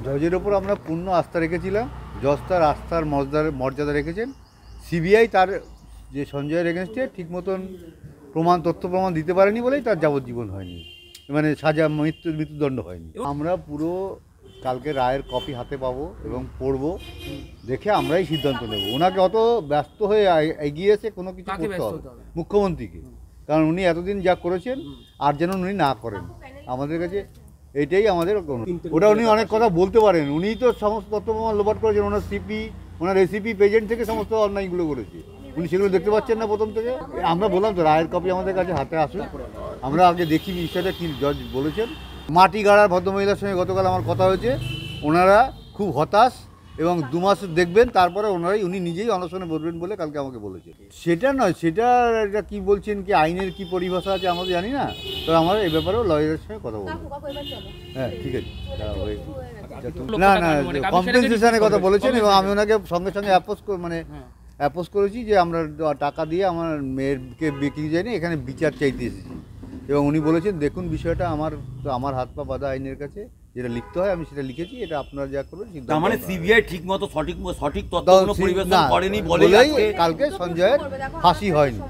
জজের ওপর আমরা পূর্ণ আস্থা রেখেছিলাম। জজ তার আস্থার মর্যাদা রেখেছেন। সিবিআই তার যে সঞ্জয়ের এগেনস্টে ঠিক মতন তথ্য প্রমাণ দিতে পারেনি বলেই তার যাবজ্জীবন হয়নি, মানে সাজা মৃত্যুদণ্ড হয়নি। আমরা পুরো কালকে রায়ের কপি হাতে পাবো এবং পড়বো, দেখে আমরাই সিদ্ধান্ত নেব। ওনাকে অত ব্যস্ত হয়ে এগিয়েছে কোনো কিছু করতে হবে মুখ্যমন্ত্রীকে, কারণ উনি এতদিন যা করেছেন আর যেন উনি না করেন। আমাদের কাছে এইটাই আমাদের, ওটা উনি অনেক কথা বলতে পারেন। উনিই তো সমস্ত তথ্য প্রমাণ লোপাট করেছেন। ওনার রেসিপি পেজেন্ট থেকে সমস্ত অন্যায়গুলো করেছে, উনি সেগুলো দেখতে পাচ্ছেন না প্রথম থেকে। আমরা বললাম তো রায়ের কপি আমাদের কাছে হাতে আসুন, আমরা আগে দেখি বিষয়টা কী জজ বলেছেন। মাটি গাড়ার ভদ্রমহিলার সঙ্গে গতকাল আমার কথা হয়েছে, ওনারা খুব হতাশ এবং 2 মাস দেখবেন, তারপরে উনি নিজেই অনশনে বসবেন বলে কালকে আমাকে বলেছে। সেটা নয়, সেটা এটা কী বলছেন, কি আইনের কি পরিভাষা আছে আমরা জানি না, তো আমরা এই ব্যাপারেও লয়ারের সঙ্গে কথা বলবো। হ্যাঁ ঠিক আছে, না না কম্পেনসেশনের কথা বলেছেন এবং আমি ওনাকে সঙ্গে সঙ্গে অ্যাপোজ করেছি যে আমরা টাকা দিয়ে আমার মেয়েরকে বিক্রি যায়নি, এখানে বিচার চাইতে এসেছি। এবং উনি বলেছেন দেখুন বিষয়টা আমার হাত পা বাঁধা আইনের কাছে, যেটা লিখতে হয় আমি সেটা লিখেছি, এটা আপনারা যা করবেন। তার মানে সিবিআই ঠিকমতো সঠিক তথ্যগুলো পরিবেশন করেনি বলেই কালকে সঞ্জয়ের ফাঁসি হয়নি।